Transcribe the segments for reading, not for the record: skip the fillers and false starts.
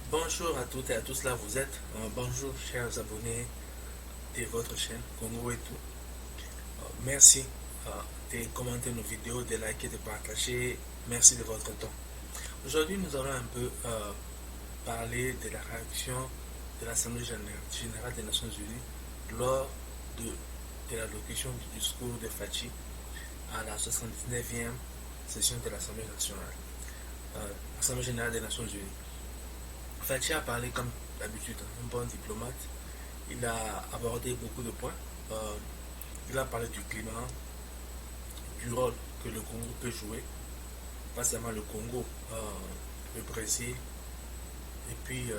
Bonjour à toutes et à tous, là vous êtes. Bonjour chers abonnés de votre chaîne Congo et tout. Merci de commenter nos vidéos, de liker, de partager. Merci de votre temps. Aujourd'hui nous allons un peu parler de la réaction de l'Assemblée générale des Nations Unies lors de l'allocution du discours de Fachi à la 79e session de l'Assemblée nationale, Assemblée générale des Nations Unies. Fachi a parlé comme d'habitude, un bon diplomate. Il a abordé beaucoup de points. Euh, il a parlé du climat, du rôle que le Congo peut jouer, pas seulement le Congo, le Brésil et puis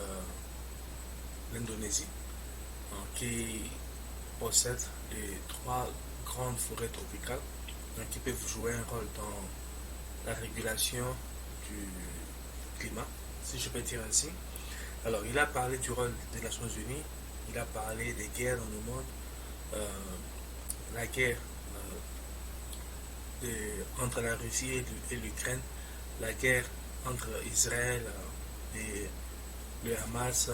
l'Indonésie, qui possède les trois grandes forêts tropicales, donc qui peuvent jouer un rôle dans la régulation du climat, si je peux dire ainsi. Alors, il a parlé du rôle des Nations Unies, il a parlé des guerres dans le monde, euh, la guerre entre la Russie et l'Ukraine, la guerre entre Israël et le Hamas,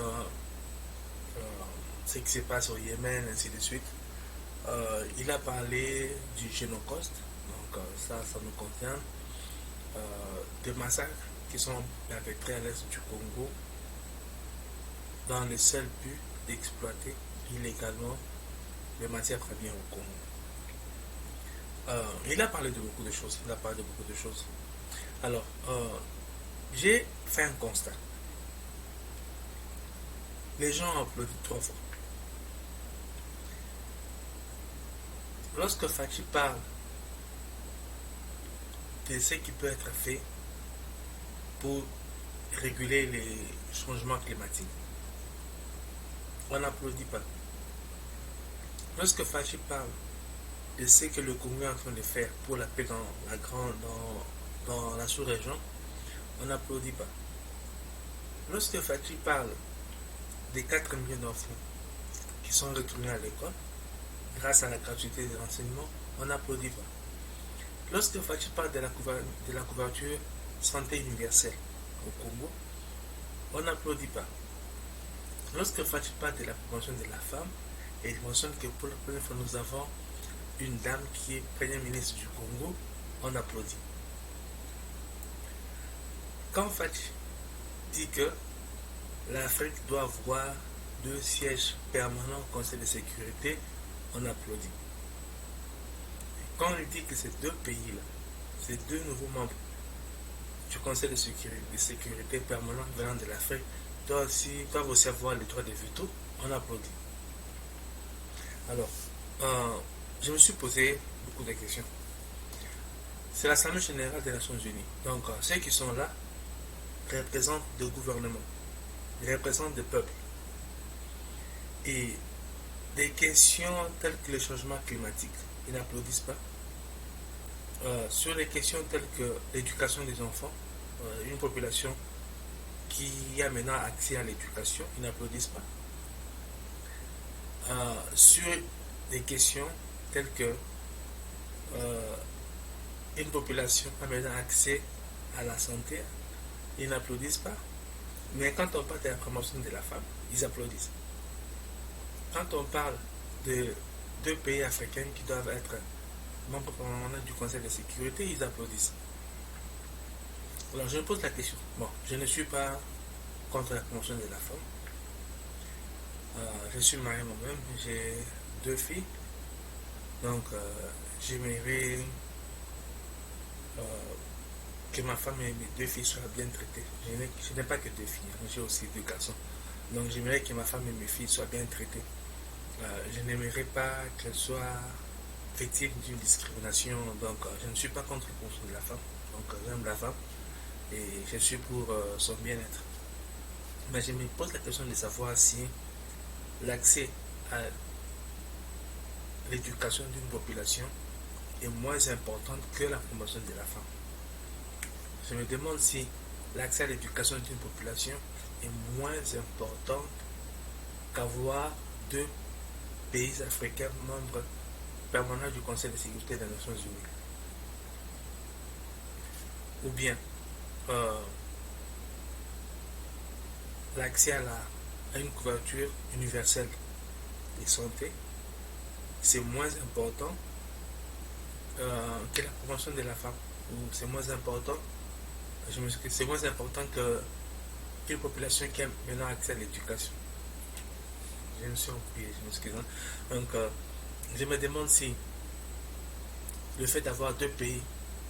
ce qui se passe au Yémen, ainsi de suite. Il a parlé du Génocauste, donc ça nous concerne, des massacres qui sont perpétrés à l'est du Congo dans le seul but d'exploiter illégalement les matières premières au Congo. Il a parlé de beaucoup de choses. Il a parlé de beaucoup de choses. Alors, j'ai fait un constat. Les gens ont applaudi trois fois. Lorsque Fachi parle de ce qui peut être fait pour réguler les changements climatiques, on n'applaudit pas. Lorsque Fachi parle de ce que le Congo est en train de faire pour la paix dans la sous-région, on n'applaudit pas. Lorsque Fachi parle des 4 millions d'enfants qui sont retournés à l'école grâce à la gratuité des renseignements, on n'applaudit pas. Lorsque Fachi parle de la couverture santé universelle au Congo, on n'applaudit pas. Lorsque Fachi parle de la promotion de la femme, et il mentionne que pour la première fois nous avons une dame qui est première ministre du Congo, on applaudit. Quand Fachi dit que l'Afrique doit avoir 2 sièges permanents au Conseil de sécurité, on applaudit. Quand il dit que ces deux pays-là, ces deux nouveaux membres du Conseil de sécurité permanent venant de l'Afrique, doivent aussi avoir le droit de veto, on applaudit. Alors, je me suis posé beaucoup de questions. C'est l'Assemblée générale des Nations Unies. Donc, ceux qui sont là représentent des gouvernements, ils représentent des peuples. Et des questions telles que le changement climatique, ils n'applaudissent pas. Sur les questions telles que l'éducation des enfants, une population qui a maintenant accès à l'éducation, ils n'applaudissent pas. Sur des questions telles que une population a maintenant accès à la santé, ils n'applaudissent pas. Mais quand on parle de la promotion de la femme, ils applaudissent. Quand on parle de deux pays africains qui doivent être membres permanents du Conseil de sécurité, ils applaudissent. Alors je me pose la question. Bon, je ne suis pas contre la promotion de la femme. Je suis marié moi-même, j'ai 2 filles. Donc j'aimerais que ma femme et mes 2 filles soient bien traitées. Je n'ai pas que 2 filles, j'ai aussi 2 garçons. Donc j'aimerais que ma femme et mes filles soient bien traitées. Je n'aimerais pas qu'elles soient victimes d'une discrimination. Donc je ne suis pas contre la promotion de la femme. Donc j'aime la femme et je suis pour son bien-être. Mais je me pose la question de savoir si l'accès à l'éducation d'une population est moins importante que la promotion de la femme. Je me demande si l'accès à l'éducation d'une population est moins important qu'avoir 2 pays africains membres permanents du Conseil de sécurité des Nations Unies. Ou bien, l'accès à une couverture universelle de santé, c'est moins important que la promotion de la femme. Ou c'est moins important, c'est moins important qu'une population qui a maintenant accès à l'éducation. Je me suis oublié, je m'excuse. Donc, je me demande si le fait d'avoir deux pays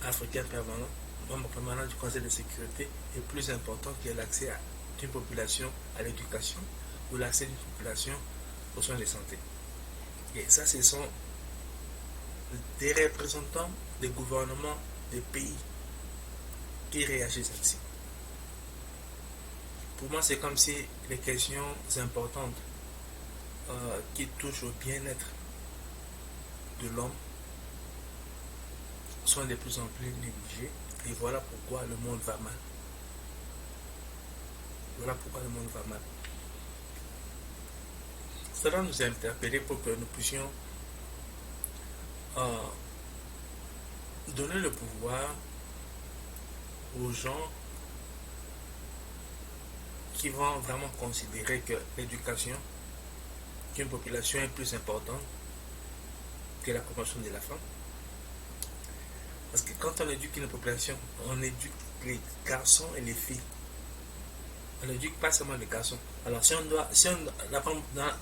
africains permanents, membre permanent du Conseil de sécurité, est plus important que l'accès d'une population à l'éducation ou l'accès d'une population aux soins de santé. Et ça, ce sont des représentants des gouvernements des pays qui réagissent ainsi. Pour moi, c'est comme si les questions importantes qui touchent au bien-être de l'homme sont de plus en plus négligées. Et voilà pourquoi le monde va mal. Voilà pourquoi le monde va mal. Cela nous a interpellés pour que nous puissions donner le pouvoir aux gens qui vont vraiment considérer que l'éducation d'une population est plus importante que la promotion de la femme. Parce que quand on éduque une population, on éduque les garçons et les filles. On n'éduque pas seulement les garçons. Alors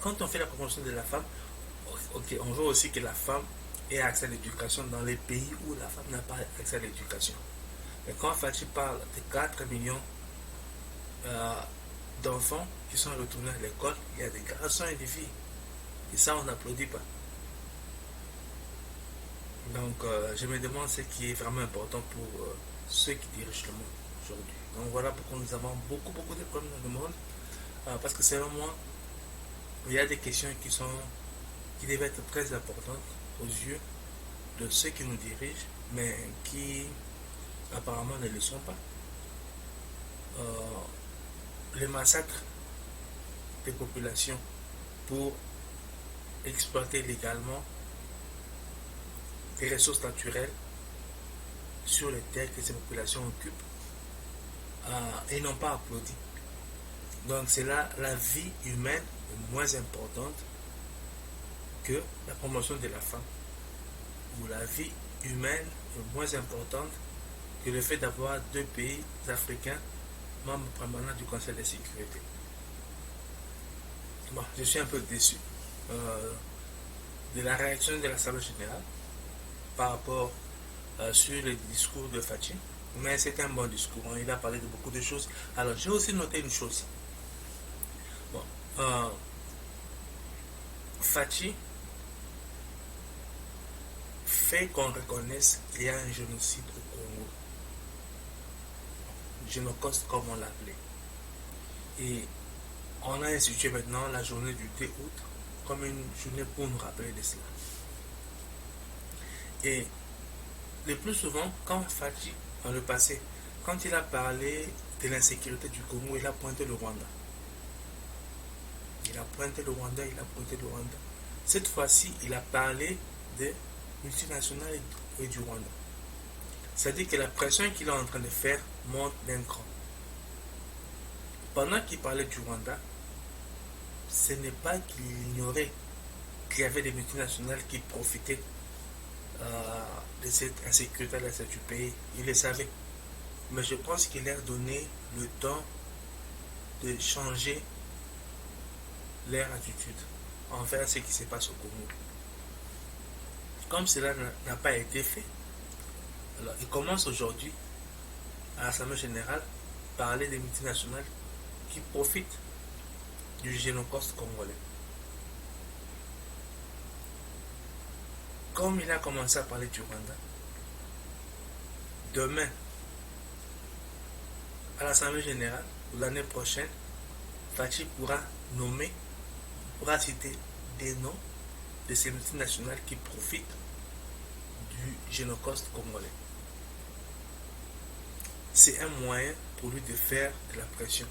quand on fait la promotion de la femme, ok, on veut aussi que la femme ait accès à l'éducation dans les pays où la femme n'a pas accès à l'éducation. Mais quand Fachi parle de 4 millions d'enfants qui sont retournés à l'école, il y a des garçons et des filles. Et ça, on n'applaudit pas. Donc, je me demande ce qui est vraiment important pour ceux qui dirigent le monde aujourd'hui. Donc, voilà pourquoi nous avons beaucoup de problèmes dans le monde. Parce que selon moi, il y a des questions qui devaient être très importantes aux yeux de ceux qui nous dirigent, mais qui apparemment ne le sont pas. Le massacre des populations pour exploiter légalement les ressources naturelles sur les terres que ces populations occupent et n'ont pas applaudi. Donc c'est là la vie humaine est moins importante que la promotion de la femme. Ou la vie humaine est moins importante que le fait d'avoir 2 pays africains membres permanents du Conseil de sécurité. Bon, je suis un peu déçu de la réaction de l'Assemblée générale par rapport sur le discours de Fachi. Mais c'était un bon discours, il a parlé de beaucoup de choses. Alors j'ai aussi noté une chose. Bon, Fachi fait qu'on reconnaisse qu'il y a un génocide au Congo. Génocide comme on l'appelait. Et on a institué maintenant la journée du 2 août comme une journée pour nous rappeler de cela. Et le plus souvent, quand Fachi, dans le passé, quand il a parlé de l'insécurité du Congo, il a pointé le Rwanda. Il a pointé le Rwanda. Cette fois-ci, il a parlé des multinationales et du Rwanda. C'est-à-dire que la pression qu'il est en train de faire monte d'un cran. Pendant qu'il parlait du Rwanda, ce n'est pas qu'il ignorait qu'il y avait des multinationales qui profitaient de cette insécurité à l'est du pays. Il le savait. Mais je pense qu'il leur donné le temps de changer leur attitude envers ce qui se passe au Congo. Comme cela n'a pas été fait, alors il commence aujourd'hui à l'Assemblée générale parler des multinationales qui profitent du génocide congolais. Comme il a commencé à parler du Rwanda, demain, à l'Assemblée générale, ou l'année prochaine, Fachi pourra citer des noms de ces multinationales qui profitent du génocide congolais. C'est un moyen pour lui de faire de la pression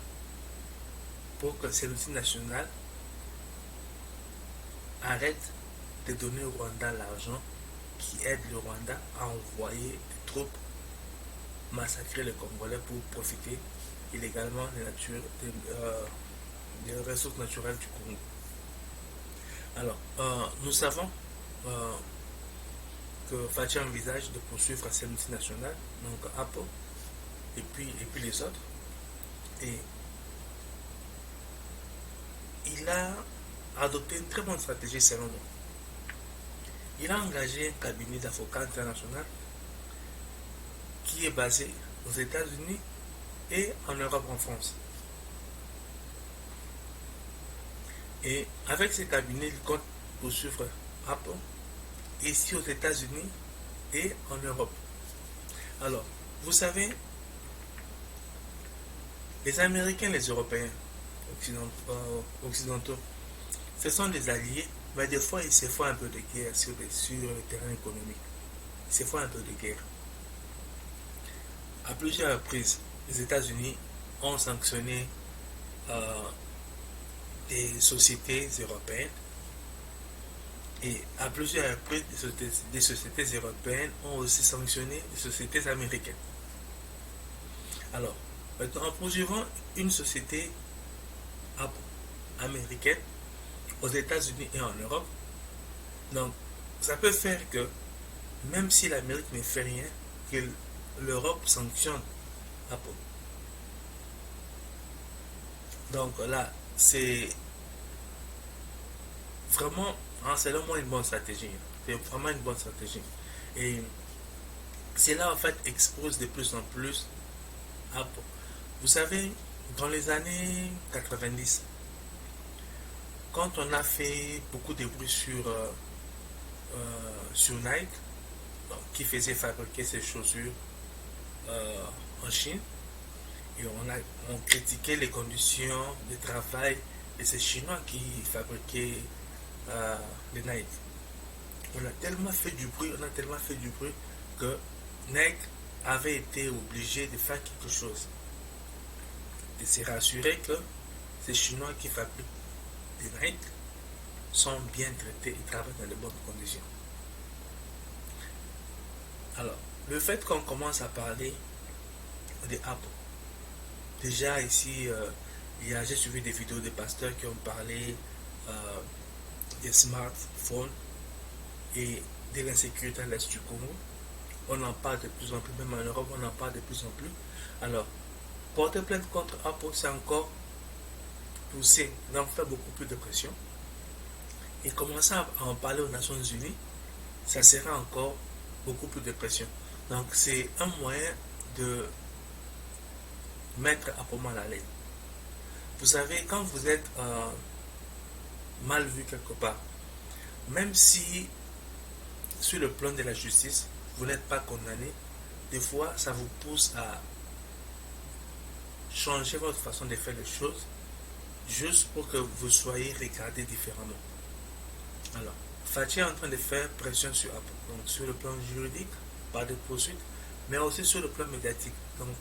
pour que ces multinationales arrêtent de donner au Rwanda l'argent qui aide le Rwanda à envoyer des troupes massacrer les Congolais pour profiter illégalement des ressources naturelles du Congo. Alors, nous savons que Fachi envisage de poursuivre ces multinationales, donc Apple, et puis les autres. Et il a adopté une très bonne stratégie selon nous. Il a engagé un cabinet d'avocats international qui est basé aux États-Unis et en Europe, en France. Et avec ce cabinet, il compte poursuivre Apple ici aux États-Unis et en Europe. Alors, vous savez, les Américains, les Européens occidentaux, ce sont des alliés, mais des fois ils se font un peu de guerre sur le terrain économique. Ils se font un peu de guerre. À plusieurs reprises, les États-Unis ont sanctionné des sociétés européennes et à plusieurs reprises, des sociétés européennes ont aussi sanctionné des sociétés américaines. Alors, maintenant, en poursuivant une société américaine aux États-Unis et en Europe, donc ça peut faire que même si l'Amérique ne fait rien, que l'Europe sanctionne Apple. Donc là, c'est vraiment, selon moi, une bonne stratégie. C'est vraiment une bonne stratégie. Et cela, en fait, expose de plus en plus Apple. Vous savez, dans les années 90, quand on a fait beaucoup de bruit sur Nike, qui faisait fabriquer ses chaussures en Chine, et on critiquait les conditions de travail de ces Chinois qui fabriquaient les Nike. On a tellement fait du bruit, que Nike avait été obligé de faire quelque chose, de se rassurer que ces Chinois qui fabriquent des Nike sont bien traités et travaillent dans de bonnes conditions. Alors, le fait qu'on commence à parler de Apple, déjà ici, j'ai suivi des vidéos de pasteurs qui ont parlé des smartphones et de l'insécurité à l'est du Congo. On en parle de plus en plus, même en Europe, on en parle de plus en plus. Alors, porter plainte contre Apple, c'est encore pousser, d'en faire beaucoup plus de pression. Et commencer à en parler aux Nations Unies, ça sera encore beaucoup plus de pression. Donc, c'est un moyen de mettre Apple mal à l'aise. Vous savez, quand vous êtes mal vu quelque part, même si sur le plan de la justice, vous n'êtes pas condamné, des fois, ça vous pousse à changer votre façon de faire les choses, juste pour que vous soyez regardé différemment. Alors, Fachi est en train de faire pression sur Apple, donc sur le plan juridique, par des poursuites, mais aussi sur le plan médiatique. Donc,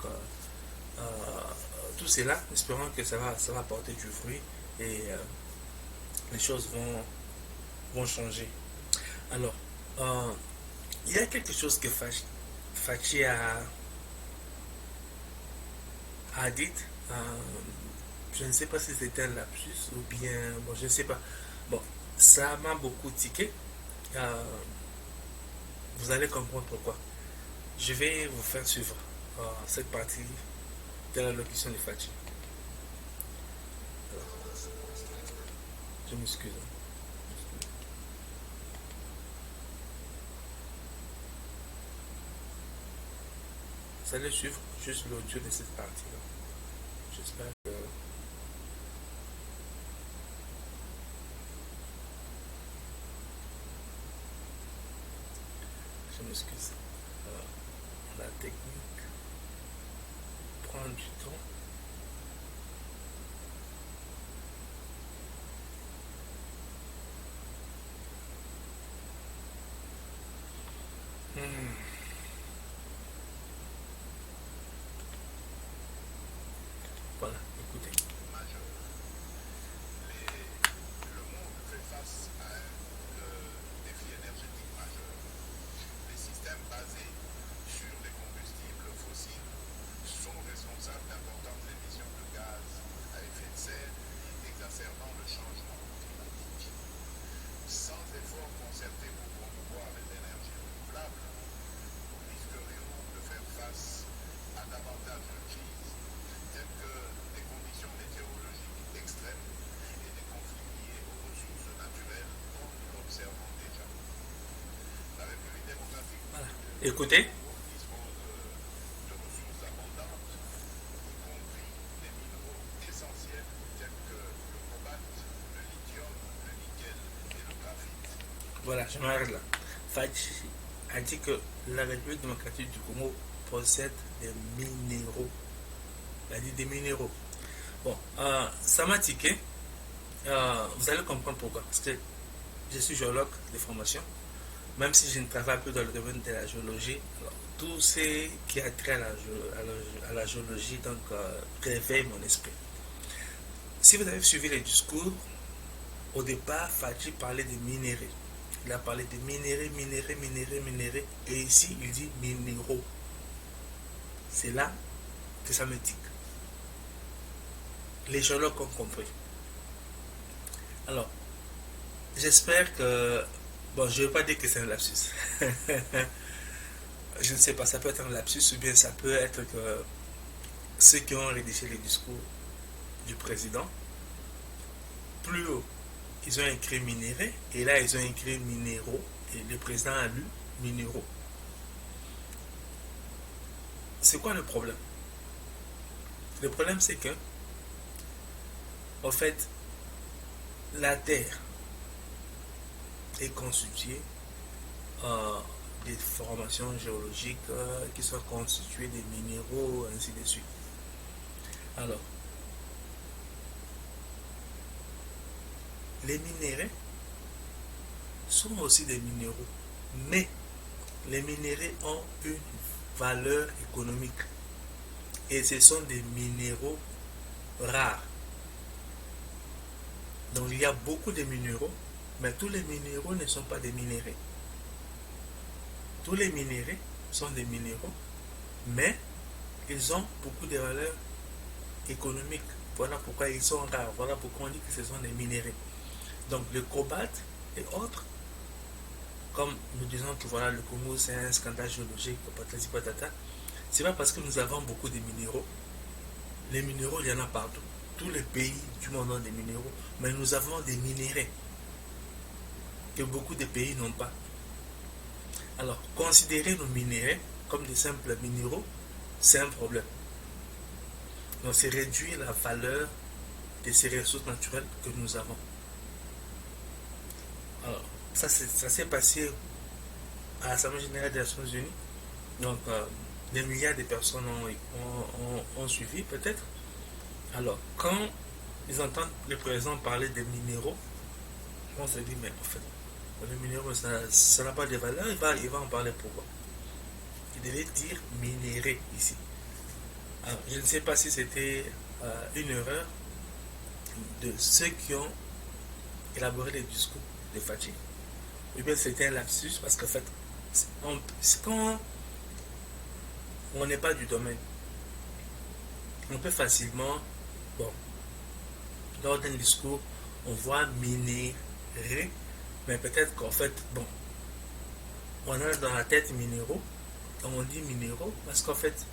tout cela, espérons que ça va porter du fruit et les choses vont changer. Alors, il y a quelque chose que Fachi a dit. Je ne sais pas si c'était un lapsus ou bien, bon, je ne sais pas. Bon, ça m'a beaucoup tiqué. Vous allez comprendre pourquoi. Je vais vous faire suivre cette partie de la locution de Fachi. Je m'excuse. Vous allez suivre juste l'audio de cette partie-là. J'espère que... Je m'excuse. La technique prend du temps. Voilà, écoutez. Le monde fait face à un défi énergétique majeur. Les systèmes basés sur les combustibles fossiles sont responsables d'importantes émissions Écoutez. dispose de ressources abondantes, y compris des minéraux essentiels tels que le cobalt, le lithium, le nickel et le graphite. Voilà, je m'arrête là. Fachi a dit que la République démocratique du Congo possède des minéraux. Il a dit des minéraux. Bon, ça m'a tiqué. Vous allez comprendre pourquoi. Parce que je suis géologue de formation. Même si je ne travaille plus dans le domaine de la géologie, alors, tout ce qui a trait à la géologie donc, réveille mon esprit. Si vous avez suivi les discours, au départ, Fachi parlait de minéraux. Il a parlé de minéraux, et ici, il dit minéraux. C'est là que ça me tique. Les géologues ont compris. Alors, j'espère que... Bon, je ne veux pas dire que c'est un lapsus. Je ne sais pas, ça peut être un lapsus ou bien ça peut être que ceux qui ont rédigé les discours du président, plus haut, ils ont écrit minéraux et là ils ont écrit minéraux et le président a lu minéraux. C'est quoi le problème? Le problème c'est que, en fait, la Terre est constituée des formations géologiques qui sont constituées des minéraux, ainsi de suite. Alors, les minéraux sont aussi des minéraux, mais les minéraux ont une valeur économique et ce sont des minéraux rares. Donc il y a beaucoup de minéraux, mais tous les minéraux ne sont pas des minéraux. Tous les minéraux sont des minéraux, mais ils ont beaucoup de valeurs économiques. Voilà pourquoi ils sont rares. Voilà pourquoi on dit que ce sont des minéraux. Donc le cobalt et autres, comme nous disons que voilà, le Congo c'est un scandale géologique, patati patata, c'est pas parce que nous avons beaucoup de minéraux. Les minéraux, il y en a partout. Tous les pays du monde ont des minéraux, mais nous avons des minéraux que beaucoup de pays n'ont pas. Alors, considérer nos minéraux comme des simples minéraux, c'est un problème. Donc, c'est réduire la valeur de ces ressources naturelles que nous avons. Alors, ça s'est passé à l'Assemblée générale des Nations Unies. Donc, des milliards de personnes ont suivi, peut-être. Alors, quand ils entendent le président parler des minéraux, on se dit, mais en fait, les minéraux, ça n'a pas de valeur, il va en parler pourquoi? Il devait dire minéraux ici. Alors, je ne sais pas si c'était une erreur de ceux qui ont élaboré les discours de Fachi, ou bien c'était un lapsus, parce qu'en fait, quand on n'est pas du domaine, on peut facilement, bon, lors d'un discours, on voit minéraux, mais peut-être qu'en fait, bon, on a dans la tête minéraux, on dit minéraux, parce qu'en fait,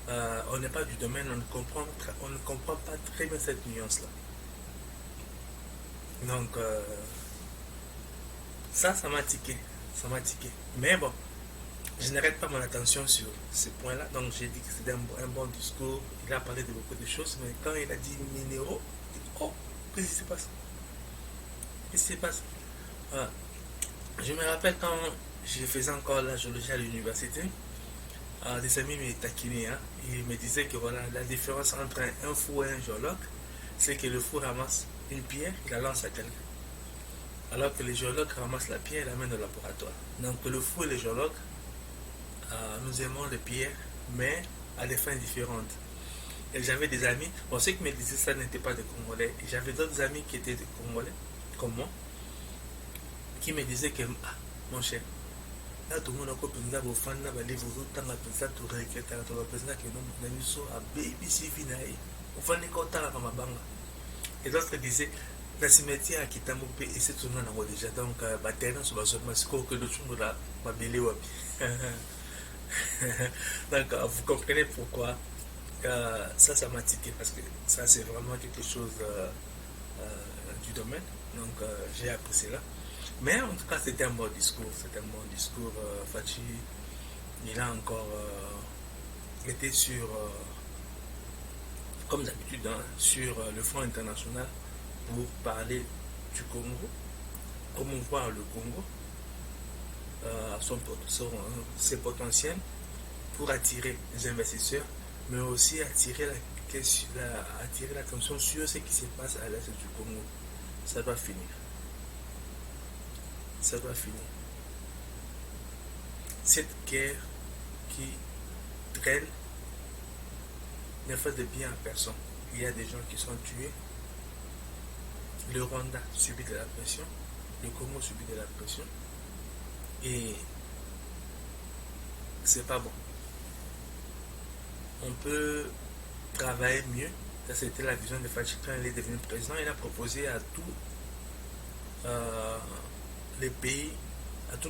on n'est pas du domaine, on ne comprend pas très bien cette nuance-là. Donc, ça m'a tiqué, Mais bon, je n'arrête pas mon attention sur ce point-là, donc j'ai dit que c'était un bon discours, il a parlé de beaucoup de choses, mais quand il a dit minéraux, j'ai dit, oh, qu'est-ce qui se passe? Qu'est-ce qui se passe? Je me rappelle quand je faisais encore la géologie à l'université, des amis me taquinaient, hein, ils me disaient que voilà, la différence entre un fou et un géologue, c'est que le fou ramasse une pierre, il la lance à quelqu'un. Alors que les géologues ramassent la pierre et l'amènent au laboratoire. Donc le fou et les géologues, nous aimons les pierres, mais à des fins différentes. Et j'avais des amis, bon, ceux qui me disaient ça n'étaient pas des Congolais, et j'avais d'autres amis qui étaient des Congolais, comme moi, qui me disaient que, ah, mon cher, là tout le monde a compris, nous avons fait un livre, tout le monde a tout réécrit, tout le monde a que nous avons mis à baby civinae, on fait un contact avec ma banque. Et d'autres disaient, la cimetière à Kitamoupe, et c'est tout le monde déjà, donc, terrain sur la zone, mais c'est que le chou de la babélé wapi. Donc, vous comprenez pourquoi ça m'a tiqué, parce que ça, c'est vraiment quelque chose du domaine. Donc, j'ai appris cela. Mais en tout cas, c'était un bon discours. Fachi il a encore été sur, comme d'habitude, hein, sur le front international pour parler du Congo, promouvoir le Congo, ses potentiels, pour attirer les investisseurs, mais aussi attirer l'attention sur ce qui se passe à l'est du Congo. Ça doit finir. Ça doit finir. Cette guerre qui traîne ne fait de bien à personne. Il y a des gens qui sont tués. Le Rwanda subit de la pression. Le Congo subit de la pression. Et c'est pas bon. On peut travailler mieux. Ça, c'était la vision de Fachi quand il est devenu président. Il a proposé à tous les pays, à tous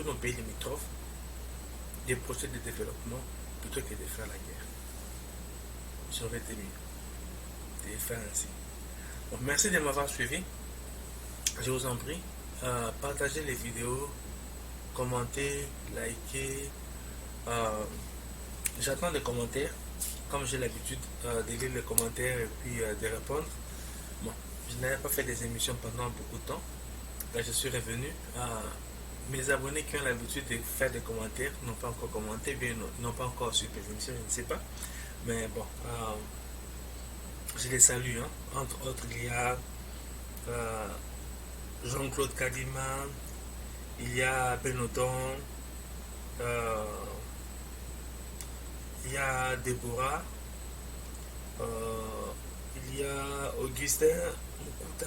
nos pays limitrophes, des projets de développement plutôt que de faire la guerre. Ça aurait été mieux de faire ainsi. Donc, merci de m'avoir suivi. Je vous en prie, partagez les vidéos, commentez, likez. J'attends des commentaires, comme j'ai l'habitude de lire les commentaires et puis de répondre. Bon, je n'avais pas fait des émissions pendant beaucoup de temps. Là, je suis revenu. Mes abonnés qui ont l'habitude de faire des commentaires n'ont pas encore commenté, bien n'ont pas encore suivi les émissions, je ne sais pas. Mais bon, je les salue. Hein. Entre autres, il y a Jean-Claude Kadima, il y a Benodon, il y a Déborah, il y a Augustin Moukuta,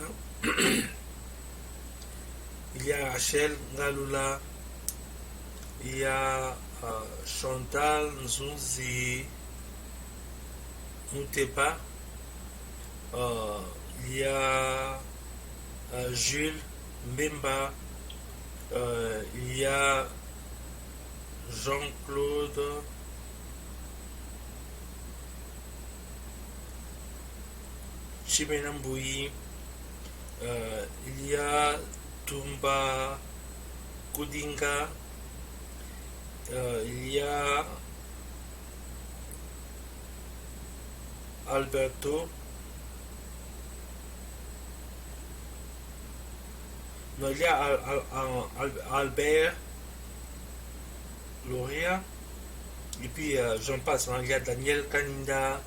il y a Rachel Galula, il y a Chantal Nzouzi Moutepa, il y a Jules Mbemba, il y a Jean-Claude Chibenamboui, il y a Tumba Kudinga, il y a Alberto, non, il y a Albert Loria, et puis j'en passe, hein, il y a Daniel Kaninda,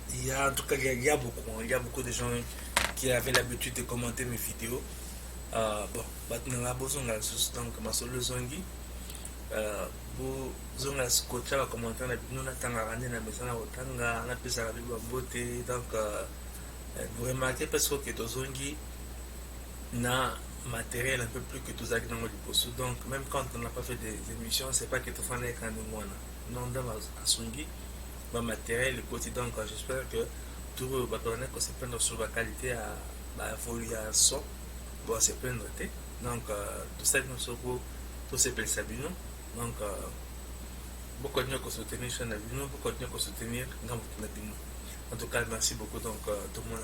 il y a en tout cas il y a beaucoup de gens qui avaient l'habitude de commenter mes vidéos. Bon, maintenant là besoin donc ma solo zongi bozonga skocha commenter na bino na tanga rande na mesana otanga na pesa la bibo beauté donc vous remarquez parce que tozongi na matériel un peu plus que tous avec dans le poste. Donc même quand on n'a pas fait des émissions, c'est pas que tu fais un écran de moi non dans à songi ma matériel le côté. Donc j'espère que tout va donner que c'est prendre sur la qualité à la foliation bon c'est prendre donc tout ça nous soko tout c'est pour Sabino. Donc beaucoup de gens qui soutenir chaîne Nabino, beaucoup de gens qui soutenir Ngambo Nabino. En tout cas merci beaucoup donc tout le monde